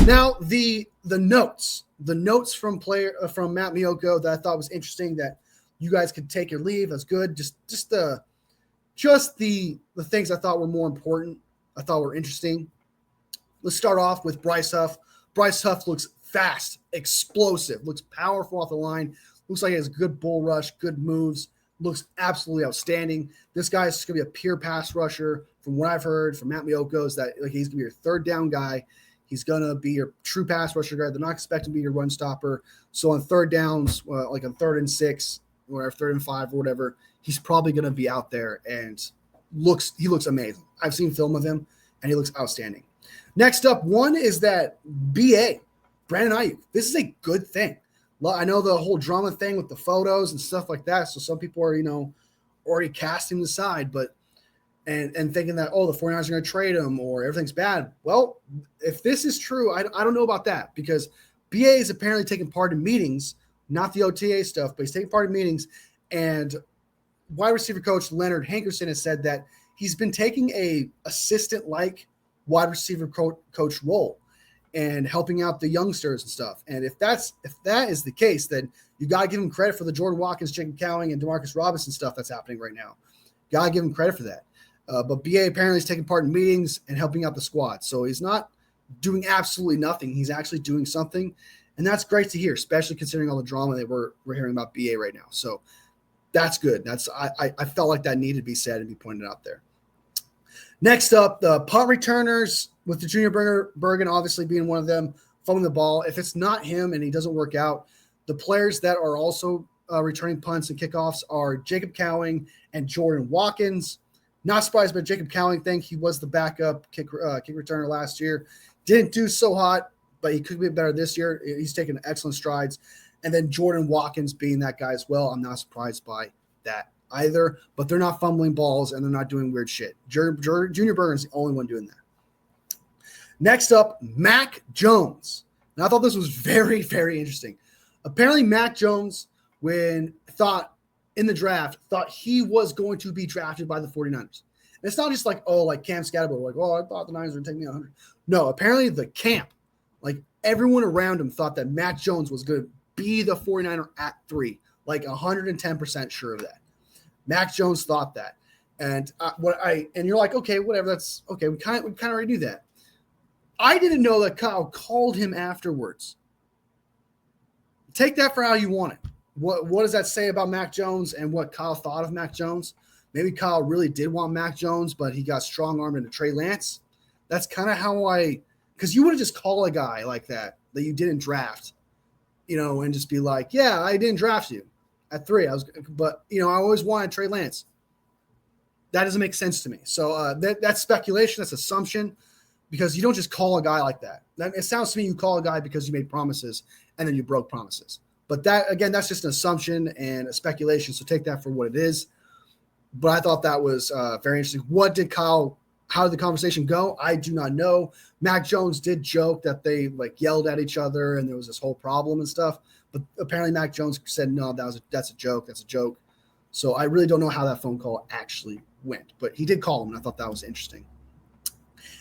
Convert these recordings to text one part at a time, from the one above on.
Now the notes from Matt Maiocco that I thought was interesting that you guys could take or leave. That's good. Just the things I thought were more important. I thought were interesting. Let's start off with Bryce Huff. Bryce Huff looks fast, explosive, looks powerful off the line. Looks like he has good bull rush, good moves. Looks absolutely outstanding. This guy is going to be a pure pass rusher. From what I've heard from Matt Maiocco, is that he's going to be your third down guy. He's going to be your true pass rusher guy. They're not expecting to be your run stopper. So on third downs, like on 3rd and 6, or 3rd and 5, or whatever, he's probably going to be out there and he looks amazing. I've seen film of him, and he looks outstanding. Next up, one is that BA, Brandon Ayuk. This is a good thing. I know the whole drama thing with the photos and stuff like that. So some people are, already casting the side, but and thinking that, the 49ers are going to trade him or everything's bad. Well, if this is true, I don't know about that, because BA is apparently taking part in meetings, not the OTA stuff, but he's taking part in meetings. And wide receiver coach Leonard Hankerson has said that he's been taking a assistant-like wide receiver coach role and helping out the youngsters and stuff. And if that is the case, then you got to give him credit for the Jordan Watkins, Jacob Cowing, and Demarcus Robinson stuff that's happening right now. Got to give him credit for that. But BA apparently is taking part in meetings and helping out the squad. So he's not doing absolutely nothing. He's actually doing something. And that's great to hear, especially considering all the drama that we're hearing about BA right now. So that's good. I felt like that needed to be said and be pointed out there. Next up, the punt returners, with the Junior Bergen obviously being one of them, fumbling the ball. If it's not him and he doesn't work out, the players that are also returning punts and kickoffs are Jacob Cowing and Jordan Watkins. Not surprised by Jacob Cowing thing. He was the backup kick returner last year. Didn't do so hot, but he could be better this year. He's taken excellent strides. And then Jordan Watkins being that guy as well. I'm not surprised by that either, but they're not fumbling balls and they're not doing weird shit. Junior Bergen's the only one doing that. Next up, Mac Jones. Now, I thought this was very, very interesting. Apparently, Mac Jones, when in the draft, thought he was going to be drafted by the 49ers. And it's not just like Cam Scatterbo, I thought the Niners were going to take me 100. No, apparently the camp, everyone around him thought that Mac Jones was going to be the 49er at 3, 110% sure of that. Mac Jones thought that. And you're like, okay, whatever, that's okay. We kind of already knew that. I didn't know that Kyle called him afterwards. Take that for how you want it. What does that say about Mac Jones and what Kyle thought of Mac Jones? Maybe Kyle really did want Mac Jones, but he got strong-armed into Trey Lance. That's kind of how because you wouldn't just call a guy like that you didn't draft, and just be like, yeah, I didn't draft you at 3. But I always wanted Trey Lance. That doesn't make sense to me. So that's speculation. That's assumption, because you don't just call a guy like that. It sounds to me you call a guy because you made promises and then you broke promises. But that, again, that's just an assumption and a speculation. So take that for what it is. But I thought that was very interesting. How did the conversation go? I do not know. Mac Jones did joke that they yelled at each other and there was this whole problem and stuff. But apparently Mac Jones said, no, that's a joke. That's a joke. So I really don't know how that phone call actually went. But he did call him, and I thought that was interesting.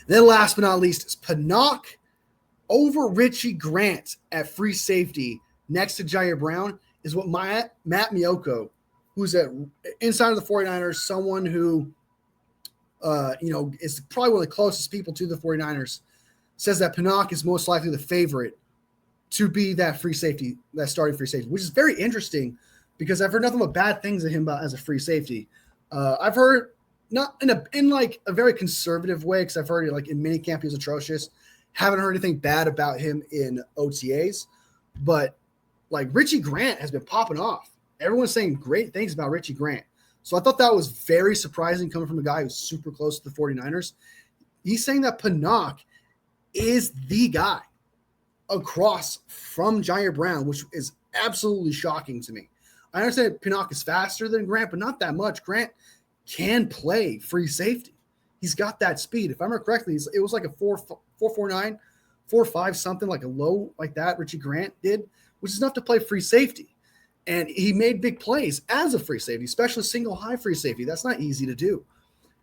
And then last but not least is Pinnock over Richie Grant at free safety next to Jair Brown is what Matt Maiocco, who's inside of the 49ers, someone who is probably one of the closest people to the 49ers, says that Pinnock is most likely the favorite to be that free safety, that starting free safety, which is very interesting because I've heard nothing but bad things of him as a free safety. I've heard not in a very conservative way, because I've heard in minicamp he was atrocious. Haven't heard anything bad about him in OTAs, but Richie Grant has been popping off. Everyone's saying great things about Richie Grant. So I thought that was very surprising coming from a guy who's super close to the 49ers. He's saying that Pinnock is the guy across from Jair Brown, which is absolutely shocking to me. I understand Pinnock is faster than Grant, but not that much. Grant can play free safety. He's got that speed. If I remember correctly, it was like a 4.49, 4.5, something like a low like that Richie Grant did, which is enough to play free safety. And he made big plays as a free safety, especially single high free safety. That's not easy to do.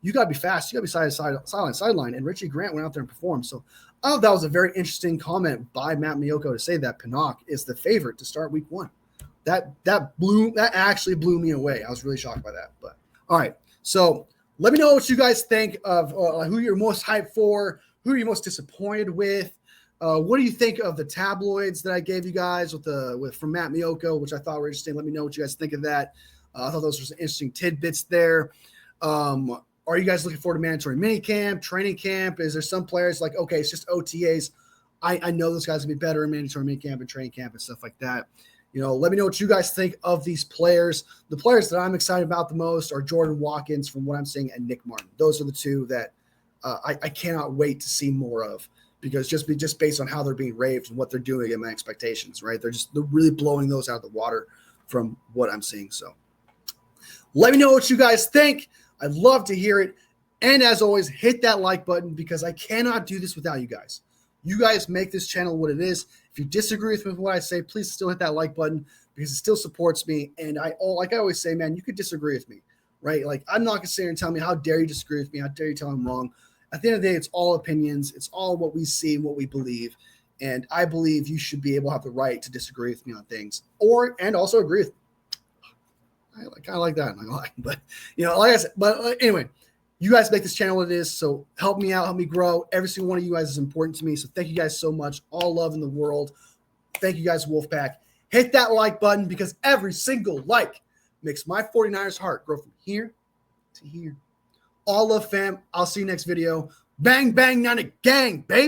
You got to be fast. You got to be sideline. And Richie Grant went out there and performed. So Oh, that was a very interesting comment by Matt Maiocco to say that Pinnock is the favorite to start week 1. That actually blew me away. I was really shocked by that. But all right, so let me know what you guys think of who you're most hyped for, who are you most disappointed with. What do you think of the tabloids that I gave you guys with from Matt Maiocco, which I thought were interesting? Let me know what you guys think of that. I thought those were some interesting tidbits there. Are you guys looking forward to mandatory minicamp, training camp? Is there some players like, okay, it's just OTAs? I know those guys will be better in mandatory minicamp and training camp and stuff like that. Let me know what you guys think of these players. The players that I'm excited about the most are Jordan Watkins from what I'm seeing and Nick Martin. Those are the two that I cannot wait to see more of, because just based on how they're being raved and what they're doing and my expectations, right? They're really blowing those out of the water from what I'm seeing. So let me know what you guys think. I'd love to hear it. And as always, hit that like button, because I cannot do this without you guys. You guys make this channel what it is. If you disagree with what I say, please still hit that like button, because it still supports me. And like I always say, man, you could disagree with me, right? Like, I'm not going to sit here and tell me, how dare you disagree with me? How dare you tell I'm wrong? At the end of the day, it's all opinions. It's all what we see and what we believe. And I believe you should be able to have the right to disagree with me on things, and also agree with me. I kind of like that. I'm not gonna lie. But, like I said, anyway, you guys make this channel what it is. So help me out, help me grow. Every single one of you guys is important to me. So thank you guys so much. All love in the world. Thank you guys, Wolfpack. Hit that like button, because every single like makes my 49ers heart grow from here to here. All love, fam. I'll see you next video. Bang, bang, not a gang, baby.